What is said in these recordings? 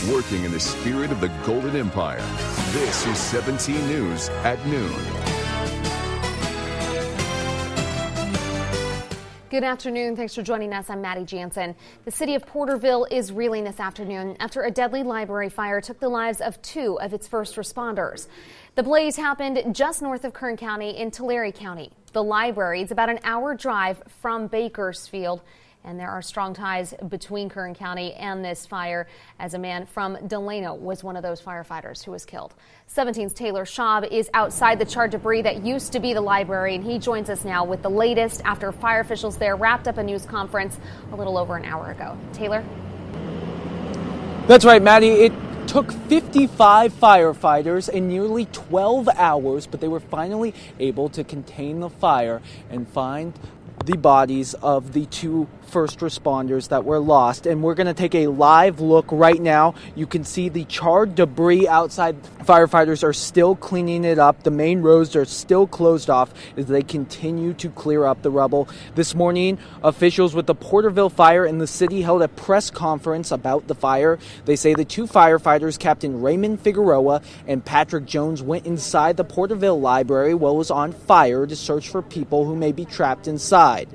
working in the spirit of the Golden Empire. This is 17 News at noon. Good afternoon. Thanks for joining us. I'm Maddie Jansen. The city of Porterville is reeling this afternoon after a deadly library fire took the lives of 2 of its first responders. The blaze happened just north of Kern County in Tulare County. The library is about an hour drive from Bakersfield, and there are strong ties between Kern County and this fire, as a man from Delano was one of those firefighters who was killed. 17's Taylor Schaub is outside the charred debris that used to be the library, and he joins us now with the latest after fire officials there wrapped up a news conference a little over an hour ago. Taylor? That's right, Maddie. It took 55 firefighters and nearly 12 hours, but they were finally able to contain the fire and find the bodies of the 2 first responders that were lost. And we're going to take a live look right now. You can see the charred debris outside. Firefighters are still cleaning it up. The main roads are still closed off as they continue to clear up the rubble. This morning, officials with the Porterville fire in the city held a press conference about the fire. They say the 2 firefighters, Captain Raymond Figueroa and Patrick Jones, went inside the Porterville library while it was on fire to search for people who may be trapped inside.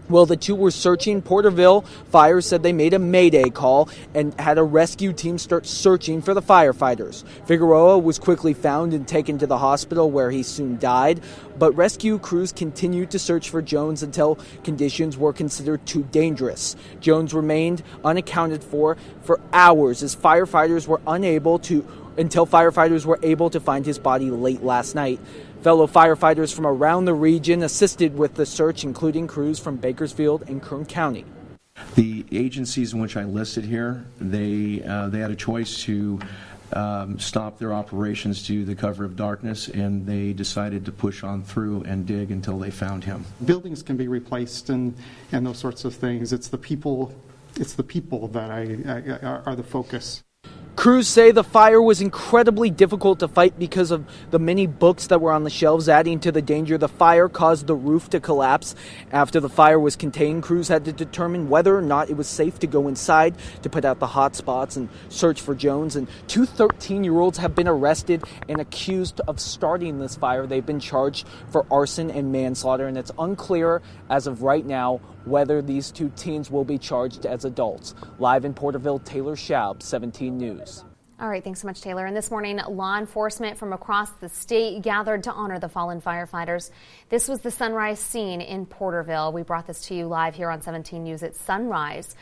Well, the 2 were searching. Porterville Fire said they made a mayday call and had a rescue team start searching for the firefighters. Figueroa was quickly found and taken to the hospital where he soon died, but rescue crews continued to search for Jones until conditions were considered too dangerous. Jones remained unaccounted for hours as firefighters were able to find his body late last night. Fellow firefighters from around the region assisted with the search, including crews from Bakersfield and Kern County. The agencies in which I listed here, they had a choice to stop their operations to the cover of darkness, and they decided to push on through and dig until they found him. Buildings can be replaced and those sorts of things. It's the people that are the focus. Crews say the fire was incredibly difficult to fight because of the many books that were on the shelves, adding to the danger. The fire caused the roof to collapse. After the fire was contained, crews had to determine whether or not it was safe to go inside to put out the hot spots and search for Jones. And 2 13-year-olds have been arrested and accused of starting this fire. They've been charged for arson and manslaughter, and it's unclear as of right now whether these 2 teens will be charged as adults. Live in Porterville, Taylor Schaub, 17 News. All right, thanks so much, Taylor. And this morning, law enforcement from across the state gathered to honor the fallen firefighters. This was the sunrise scene in Porterville. We brought this to you live here on 17 News at sunrise.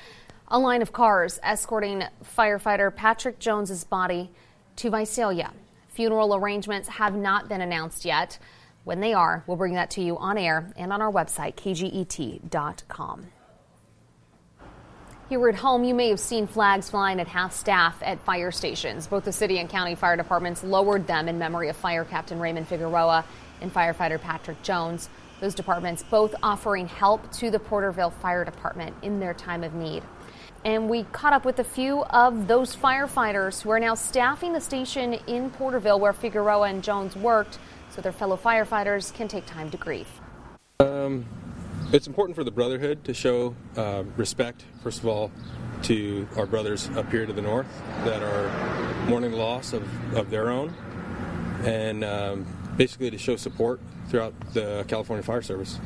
A line of cars escorting firefighter Patrick Jones's body to Visalia. Funeral arrangements have not been announced yet. When they are, we'll bring that to you on air and on our website, KGET.com. Here at home, you may have seen flags flying at half staff at fire stations. Both the city and county fire departments lowered them in memory of Fire Captain Raymond Figueroa and firefighter Patrick Jones. Those departments both offering help to the Porterville Fire Department in their time of need. And we caught up with a few of those firefighters who are now staffing the station in Porterville where Figueroa and Jones worked, so their fellow firefighters can take time to grieve. It's important for the Brotherhood to show respect, first of all, to our brothers up here to the north that are mourning the loss of their own, and basically to show support throughout the California Fire Service.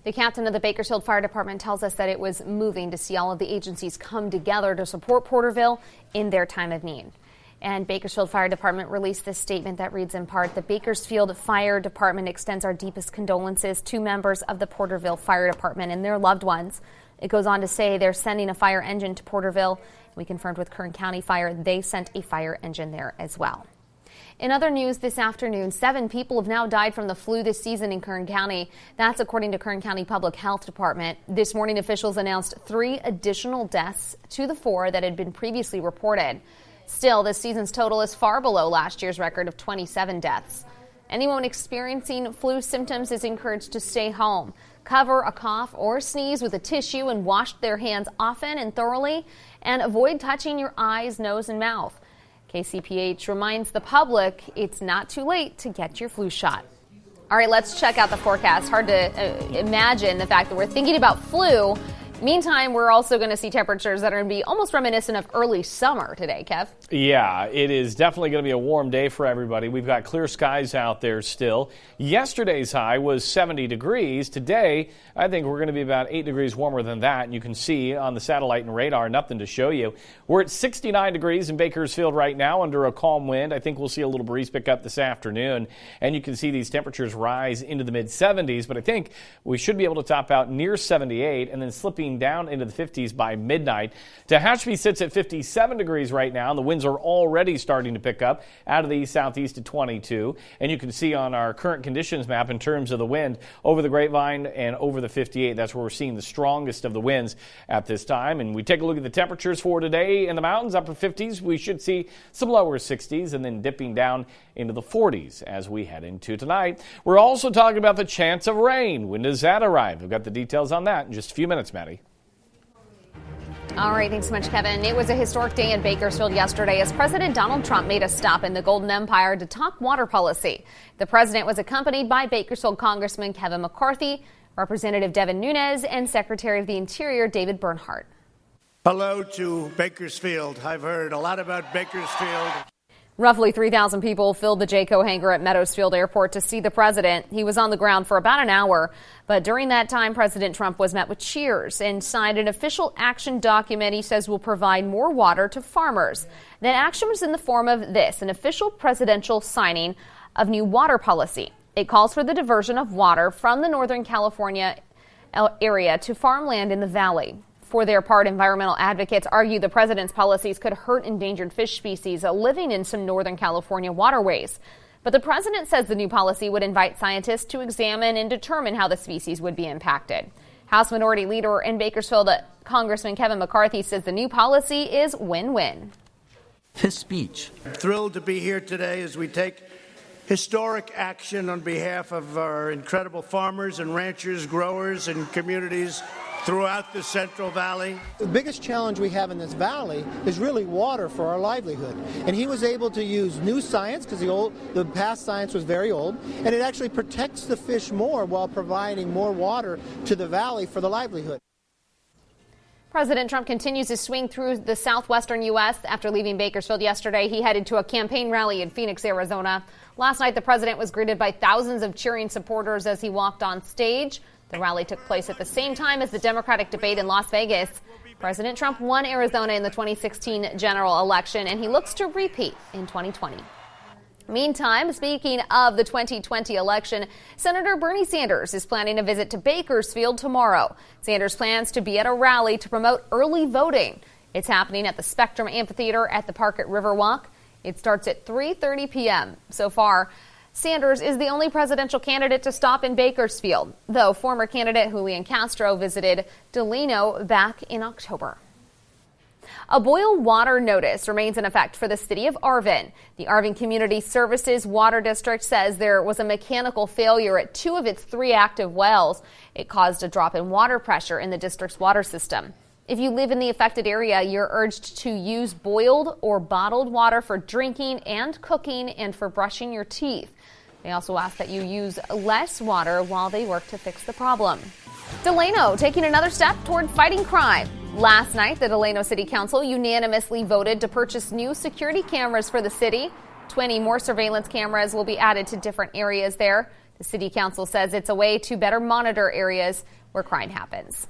The captain of the Bakersfield Fire Department tells us that it was moving to see all of the agencies come together to support Porterville in their time of need. And Bakersfield Fire Department released this statement that reads in part, the Bakersfield Fire Department extends our deepest condolences to members of the Porterville Fire Department and their loved ones. It goes on to say they're sending a fire engine to Porterville. We confirmed with Kern County Fire they sent a fire engine there as well. In other news this afternoon, 7 people have now died from the flu this season in Kern County. That's according to Kern County Public Health Department. This morning, officials announced 3 additional deaths to the 4 that had been previously reported. Still, this season's total is far below last year's record of 27 deaths. Anyone experiencing flu symptoms is encouraged to stay home. Cover a cough or sneeze with a tissue and wash their hands often and thoroughly, and avoid touching your eyes, nose, and mouth. KCPH reminds the public it's not too late to get your flu shot. All right, let's check out the forecast. Hard to imagine the fact that we're thinking about flu Meantime, we're also going to see temperatures that are going to be almost reminiscent of early summer today, Kev. Yeah, it is definitely going to be a warm day for everybody. We've got clear skies out there still. Yesterday's high was 70 degrees. Today, I think we're going to be about 8 degrees warmer than that. And you can see on the satellite and radar, nothing to show you. We're at 69 degrees in Bakersfield right now under a calm wind. I think we'll see a little breeze pick up this afternoon. And you can see these temperatures rise into the mid-70s. But I think we should be able to top out near 78 and then slipping down into the 50s by midnight. Tehachapi sits at 57 degrees right now, and the winds are already starting to pick up out of the east-southeast at 22. And you can see on our current conditions map in terms of the wind over the Grapevine and over the 58. That's where we're seeing the strongest of the winds at this time. And we take a look at the temperatures for today in the mountains, upper 50s. We should see some lower 60s and then dipping down into the 40s as we head into tonight. We're also talking about the chance of rain. When does that arrive? We've got the details on that in just a few minutes, Maddie. All right, thanks so much, Kevin. It was a historic day in Bakersfield yesterday as President Donald Trump made a stop in the Golden Empire to talk water policy. The president was accompanied by Bakersfield Congressman Kevin McCarthy, Representative Devin Nunes, and Secretary of the Interior David Bernhardt. Hello to Bakersfield. I've heard a lot about Bakersfield. Roughly 3,000 people filled the Jayco hangar at Meadowsfield Airport to see the president. He was on the ground for about an hour, but during that time, President Trump was met with cheers and signed an official action document he says will provide more water to farmers. That action was in the form of this, an official presidential signing of new water policy. It calls for the diversion of water from the Northern California area to farmland in the valley. For their part, environmental advocates argue the president's policies could hurt endangered fish species living in some Northern California waterways. But the president says the new policy would invite scientists to examine and determine how the species would be impacted. House Minority Leader in Bakersfield, Congressman Kevin McCarthy, says the new policy is win-win. His speech. I'm thrilled to be here today as we take historic action on behalf of our incredible farmers and ranchers, growers, and communities throughout the Central Valley. The biggest challenge we have in this valley is really water for our livelihood. And he was able to use new science, because the past science was very old, and it actually protects the fish more while providing more water to the valley for the livelihood. President Trump continues to swing through the southwestern U.S. After leaving Bakersfield yesterday, he headed to a campaign rally in Phoenix, Arizona. Last night, the president was greeted by thousands of cheering supporters as he walked on stage. The rally took place at the same time as the Democratic debate in Las Vegas. President Trump won Arizona in the 2016 general election, and he looks to repeat in 2020. Meantime, speaking of the 2020 election, Senator Bernie Sanders is planning a visit to Bakersfield tomorrow. Sanders plans to be at a rally to promote early voting. It's happening at the Spectrum Amphitheater at the park at Riverwalk. It starts at 3:30 p.m. So far, Sanders is the only presidential candidate to stop in Bakersfield, though former candidate Julian Castro visited Delano back in October. A boil water notice remains in effect for the city of Arvin. The Arvin Community Services Water District says there was a mechanical failure at 2 of its 3 active wells. It caused a drop in water pressure in the district's water system. If you live in the affected area, you're urged to use boiled or bottled water for drinking and cooking and for brushing your teeth. They also ask that you use less water while they work to fix the problem. Delano taking another step toward fighting crime. Last night, the Delano City Council unanimously voted to purchase new security cameras for the city. 20 more surveillance cameras will be added to different areas there. The City Council says it's a way to better monitor areas where crime happens.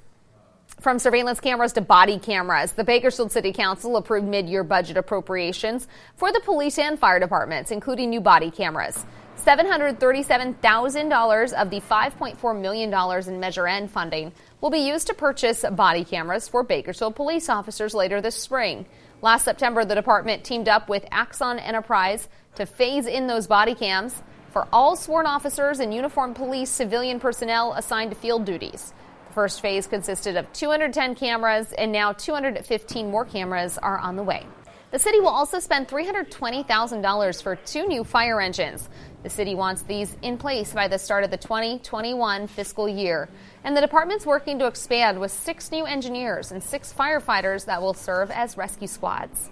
From surveillance cameras to body cameras, the Bakersfield City Council approved mid-year budget appropriations for the police and fire departments, including new body cameras. $737,000 of the $5.4 million in Measure N funding will be used to purchase body cameras for Bakersfield police officers later this spring. Last September, the department teamed up with Axon Enterprise to phase in those body cams for all sworn officers and uniformed police civilian personnel assigned to field duties. The first phase consisted of 210 cameras, and now 215 more cameras are on the way. The city will also spend $320,000 for 2 new fire engines. The city wants these in place by the start of the 2021 fiscal year. And the department's working to expand with 6 new engineers and 6 firefighters that will serve as rescue squads.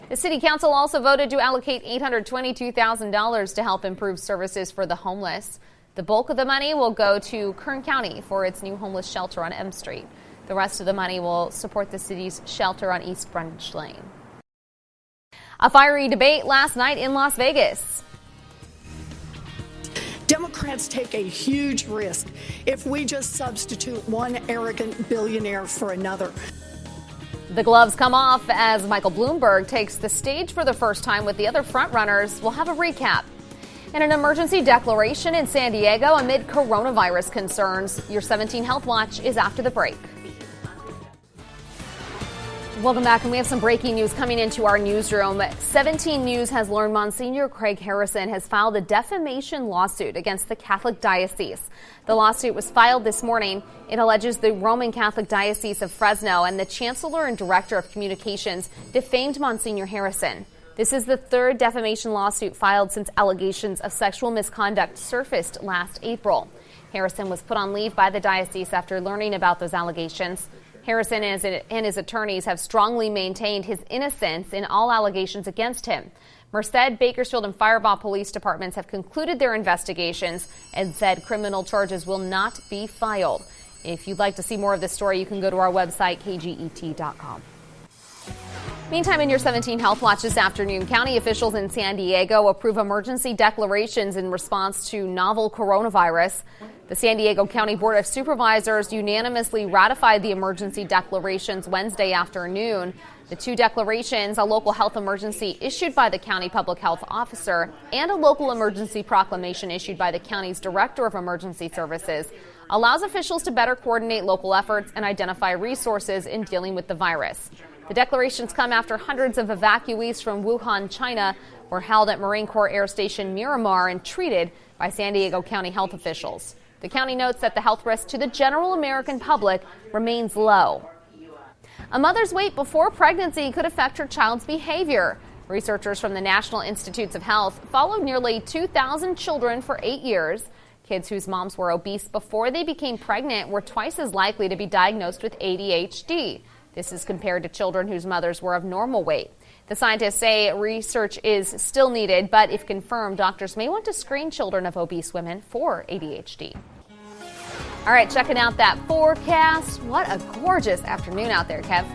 The city council also voted to allocate $822,000 to help improve services for the homeless. The bulk of the money will go to Kern County for its new homeless shelter on M Street. The rest of the money will support the city's shelter on East Greenwich Lane. A fiery debate last night in Las Vegas. Democrats take a huge risk if we just substitute one arrogant billionaire for another. The gloves come off as Michael Bloomberg takes the stage for the first time with the other frontrunners. We'll have a recap. And an emergency declaration in San Diego amid coronavirus concerns. Your 17 Health Watch is after the break. Welcome back, and we have some breaking news coming into our newsroom. 17 News has learned Monsignor Craig Harrison has filed a defamation lawsuit against the Catholic Diocese. The lawsuit was filed this morning. It alleges the Roman Catholic Diocese of Fresno and the Chancellor and Director of Communications defamed Monsignor Harrison. This is the third defamation lawsuit filed since allegations of sexual misconduct surfaced last April. Harrison was put on leave by the diocese after learning about those allegations. Harrison and his attorneys have strongly maintained his innocence in all allegations against him. Merced, Bakersfield, and Firebaugh police departments have concluded their investigations and said criminal charges will not be filed. If you'd like to see more of this story, you can go to our website, kget.com. Meantime, in your 17 Health Watch this afternoon, county officials in San Diego approve emergency declarations in response to novel coronavirus. The San Diego County Board of Supervisors unanimously ratified the emergency declarations Wednesday afternoon. The two declarations, a local health emergency issued by the county public health officer and a local emergency proclamation issued by the county's director of emergency services, allows officials to better coordinate local efforts and identify resources in dealing with the virus. The declarations come after hundreds of evacuees from Wuhan, China, were held at Marine Corps Air Station Miramar and treated by San Diego County health officials. The county notes that the health risk to the general American public remains low. A mother's weight before pregnancy could affect her child's behavior. Researchers from the National Institutes of Health followed nearly 2,000 children for 8 years. Kids whose moms were obese before they became pregnant were twice as likely to be diagnosed with ADHD. This is compared to children whose mothers were of normal weight. The scientists say research is still needed, but if confirmed, doctors may want to screen children of obese women for ADHD. All right, checking out that forecast. What a gorgeous afternoon out there, Kev.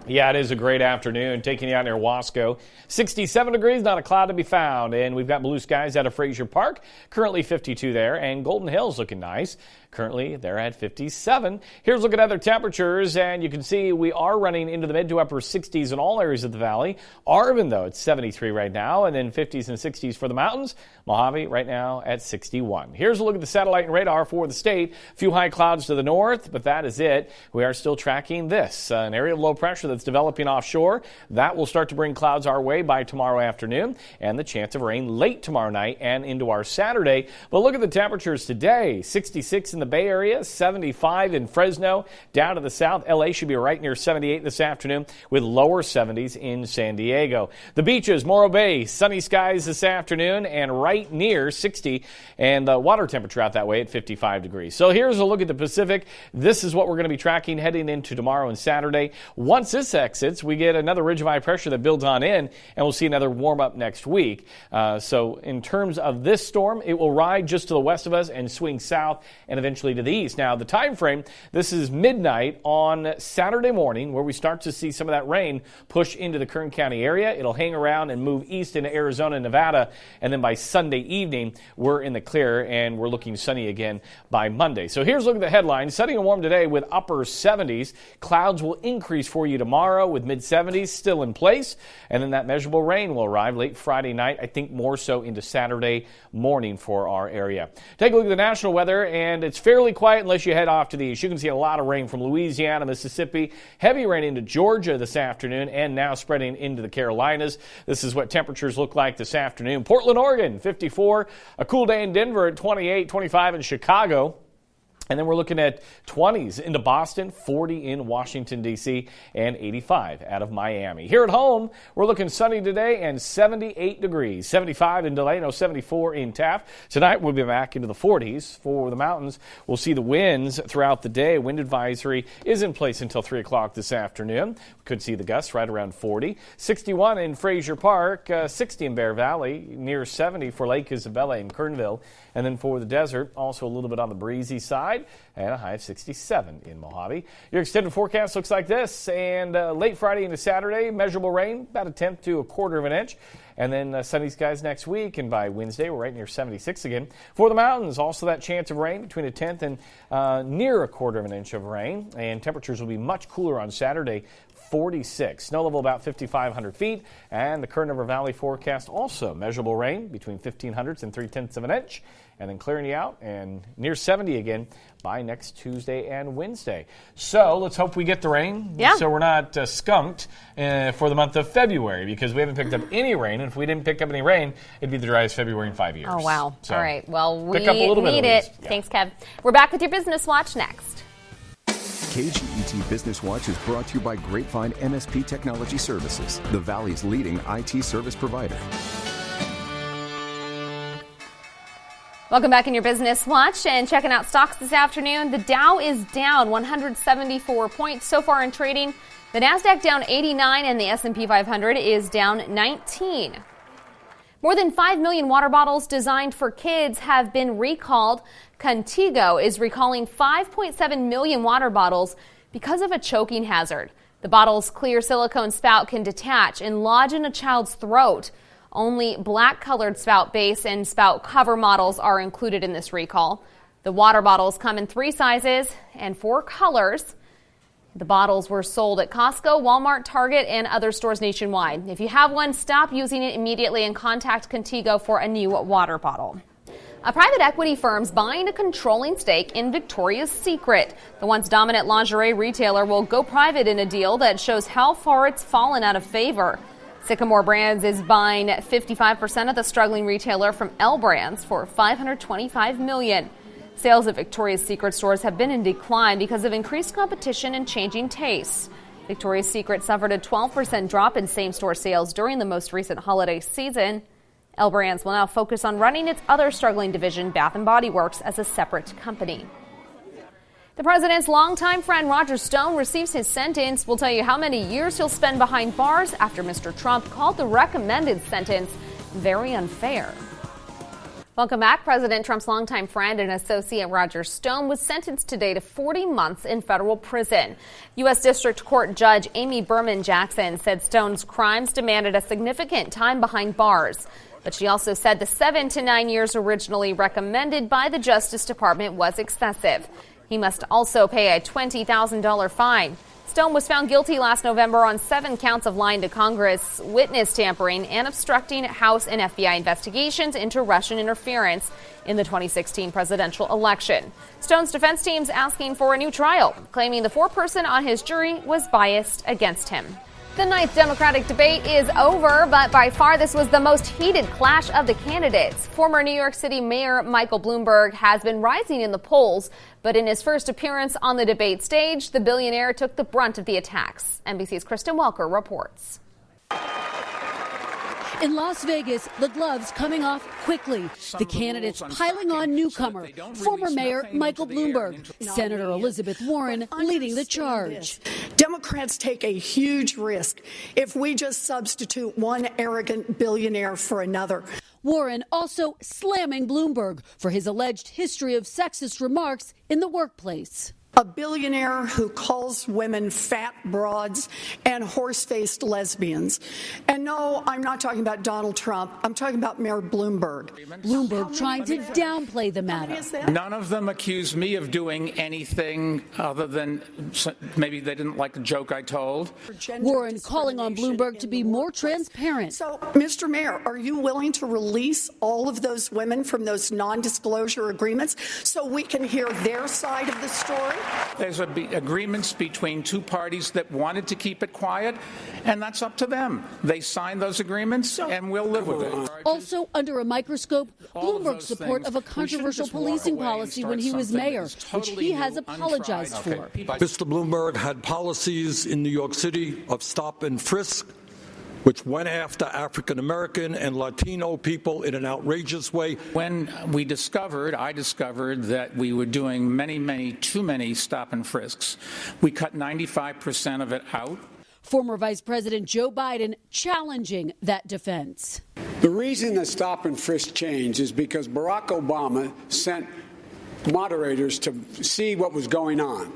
Yeah, it is a great afternoon. Taking you out near Wasco. 67 degrees, not a cloud to be found. And we've got blue skies out of Frazier Park. Currently 52 there. And Golden Hill's looking nice. Currently, they're at 57. Here's a look at other temperatures, and you can see we are running into the mid to upper 60s in all areas of the valley. Arvin, though, it's 73 right now, and then 50s and 60s for the mountains. Mojave right now at 61. Here's a look at the satellite and radar for the state. A few high clouds to the north, but that is it. We are still tracking this, an area of low pressure that's developing offshore. That will start to bring clouds our way by tomorrow afternoon, and the chance of rain late tomorrow night and into our Saturday. But look at the temperatures today. 66 in the Bay Area, 75 in Fresno. Down to the south, LA should be right near 78 this afternoon with lower 70s in San Diego. The beaches, Morro Bay, sunny skies this afternoon and right near 60, and the water temperature out that way at 55 degrees. So here's a look at the Pacific. This is what we're going to be tracking heading into tomorrow and Saturday. Once this exits, we get another ridge of high pressure that builds on in, and we'll see another warm up next week. So in terms of this storm, it will ride just to the west of us and swing south and eventually to the east. Now, the time frame, this is midnight on Saturday morning where we start to see some of that rain push into the Kern County area. It'll hang around and move east into Arizona and Nevada, and then by Sunday evening, we're in the clear and we're looking sunny again by Monday. So here's a look at the headlines. Sunny and warm today with upper 70s. Clouds will increase for you tomorrow with mid 70s still in place, and then that measurable rain will arrive late Friday night, I think more so into Saturday morning for our area. Take a look at the national weather, and it's fairly quiet unless you head off to the east. You can see a lot of rain from Louisiana, Mississippi, heavy rain into Georgia this afternoon, and now spreading into the Carolinas. This is what temperatures look like this afternoon. Portland, Oregon, 54. A cool day in Denver at 28, 25 in Chicago. And then we're looking at 20s into Boston, 40 in Washington, D.C., and 85 out of Miami. Here at home, we're looking sunny today and 78 degrees, 75 in Delano, 74 in Taft. Tonight, we'll be back into the 40s. For the mountains, we'll see the winds throughout the day. Wind advisory is in place until 3 o'clock this afternoon. We could see the gusts right around 40. 61 in Frazier Park, 60 in Bear Valley, near 70 for Lake Isabella and Kernville. And then for the desert, also a little bit on the breezy side. tonight and a high of 67 in Mojave. Your extended forecast looks like this, and late Friday into Saturday, measurable rain, about a tenth to a quarter of an inch. And then sunny skies next week, and by Wednesday, we're right near 76 again. For the mountains, also that chance of rain between a tenth and near a quarter of an inch of rain. And temperatures will be much cooler on Saturday, 46. Snow level about 5,500 feet. And the Kern River Valley forecast also measurable rain between 1,500 and 3/10 of an inch. And then clearing you out and near 70 again by next Tuesday and Wednesday. So let's hope we get the rain. Yeah. So we're not skunked for the month of February, because we haven't picked up any rain. And if we didn't pick up any rain, it'd be the driest February in 5 years. Oh, wow. So all right. Well, we pick up a little need bit it. Yeah. Thanks, Kev. We're back with your Business Watch next. KGET Business Watch is brought to you by Grapevine MSP Technology Services, the Valley's leading IT service provider. Welcome back in your Business Watch, and checking out stocks this afternoon. The Dow is down 174 points so far in trading. The Nasdaq down 89, and the S&P 500 is down 19. More than 5 million water bottles designed for kids have been recalled. Contigo is recalling 5.7 million water bottles because of a choking hazard. The bottle's clear silicone spout can detach and lodge in a child's throat. Only black-colored spout base and spout cover models are included in this recall. The water bottles come in 3 sizes and 4 colors. The bottles were sold at Costco, Walmart, Target, and other stores nationwide. If you have one, stop using it immediately and contact Contigo for a new water bottle. A private equity firm's buying a controlling stake in Victoria's Secret. The once dominant lingerie retailer will go private in a deal that shows how far it's fallen out of favor. Sycamore Brands is buying 55% of the struggling retailer from L Brands for $525 million. Sales at Victoria's Secret stores have been in decline because of increased competition and changing tastes. Victoria's Secret suffered a 12% drop in same-store sales during the most recent holiday season. L Brands will now focus on running its other struggling division, Bath & Body Works, as a separate company. The president's longtime friend Roger Stone receives his sentence. We'll tell you how many years he'll spend behind bars after Mr. Trump called the recommended sentence very unfair. Welcome back. President Trump's longtime friend and associate Roger Stone was sentenced today to 40 months in federal prison. U.S. District Court Judge Amy Berman Jackson said Stone's crimes demanded a significant time behind bars. But she also said the 7 to 9 years originally recommended by the Justice Department was excessive. He must also pay a $20,000 fine. Stone was found guilty last November on 7 counts of lying to Congress, witness tampering, and obstructing House and FBI investigations into Russian interference in the 2016 presidential election. Stone's defense team's asking for a new trial, claiming the foreperson on his jury was biased against him. The 9th Democratic debate is over, but by far this was the most heated clash of the candidates. Former New York City Mayor Michael Bloomberg has been rising in the polls, but in his first appearance on the debate stage, the billionaire took the brunt of the attacks. NBC's Kristen Welker reports. In Las Vegas, the gloves coming off quickly. The candidates piling on newcomer, former Mayor Michael Bloomberg, Senator Elizabeth Warren leading the charge. Democrats take a huge risk if we just substitute one arrogant billionaire for another. Warren also slamming Bloomberg for his alleged history of sexist remarks in the workplace. A billionaire who calls women fat broads and horse-faced lesbians. And no, I'm not talking about Donald Trump. I'm talking about Mayor Bloomberg. Bloomberg trying to downplay the matter. None of them accused me of doing anything other than maybe they didn't like the joke I told. Warren calling on Bloomberg to be more transparent. So, Mr. Mayor, are you willing to release all of those women from those non-disclosure agreements so we can hear their side of the story? There's agreements between 2 parties that wanted to keep it quiet, and that's up to them. They signed those agreements, and we'll live with it. Also under a microscope, Bloomberg's support of a controversial policing policy when he was mayor, which he has apologized for. Mr. Bloomberg had policies in New York City of stop and frisk, which went after African American and Latino people in an outrageous way. When I discovered that we were doing too many stop and frisks. We cut 95% of it out. Former Vice President Joe Biden challenging that defense. The reason the stop and frisk changed is because Barack Obama sent moderators to see what was going on.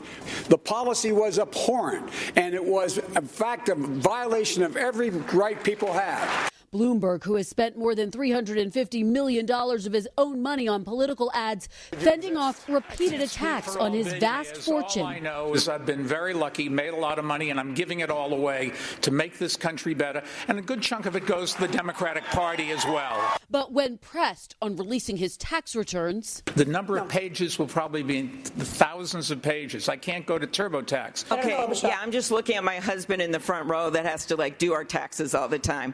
The policy was abhorrent, and it was, in fact, a violation of every right people have. Bloomberg, who has spent more than $350 million of his own money on political ads, fending off repeated attacks on his vast fortune. All I know is I've been very lucky, made a lot of money, and I'm giving it all away to make this country better. And a good chunk of it goes to the Democratic Party as well. But when pressed on releasing his tax returns, the number of pages will probably be the thousands of pages. I can't go to TurboTax. Okay, yeah, I'm just looking at my husband in the front row that has to do our taxes all the time.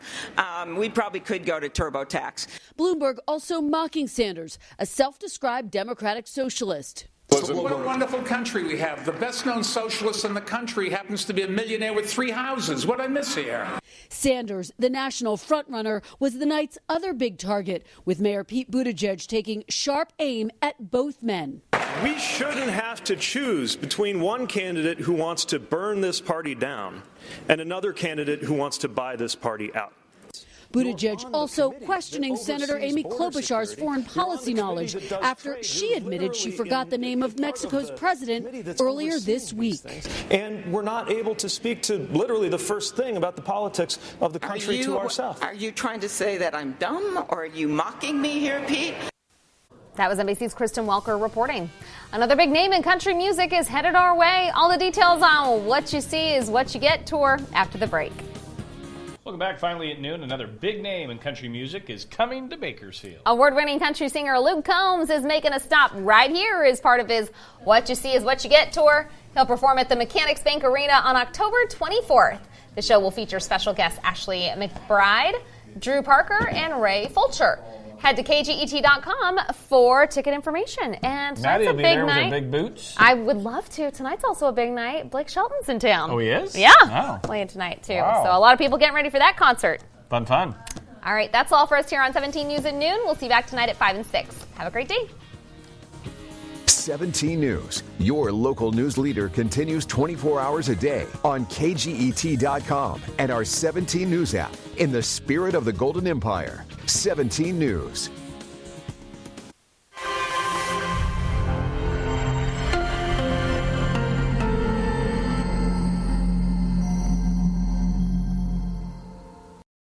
We probably could go to TurboTax. Bloomberg also mocking Sanders, a self-described democratic socialist. What a wonderful country we have. The best-known socialist in the country happens to be a millionaire with 3 houses. What I miss here? Sanders, the national frontrunner, was the night's other big target, with Mayor Pete Buttigieg taking sharp aim at both men. We shouldn't have to choose between one candidate who wants to burn this party down and another candidate who wants to buy this party out. Buttigieg also questioning Senator Amy Klobuchar's foreign policy knowledge after she admitted she forgot the name of Mexico's president earlier this week. And we're not able to speak to literally the first thing about the politics of the country to ourselves. Are you trying to say that I'm dumb, or are you mocking me here, Pete? That was NBC's Kristen Welker reporting. Another big name in country music is headed our way. All the details on What You See Is What You Get tour after the break. Welcome back. Finally at noon, another big name in country music is coming to Bakersfield. Award-winning country singer Luke Combs is making a stop right here as part of his What You See Is What You Get tour. He'll perform at the Mechanics Bank Arena on October 24th. The show will feature special guests Ashley McBride, Drew Parker, and Ray Fulcher. Head to KGET.com for ticket information. And Maddie tonight's a will be big there night. with her big boots. I would love to. Tonight's also a big night. Blake Shelton's in town. Oh, he is? Yeah. Oh. Playing tonight, too. Wow. So a lot of people getting ready for that concert. Fun. All right, that's all for us here on 17 News at noon. We'll see you back tonight at 5 and 6. Have a great day. 17 News, your local news leader, continues 24 hours a day on KGET.com and our 17 News app. In the spirit of the Golden Empire, 17 News.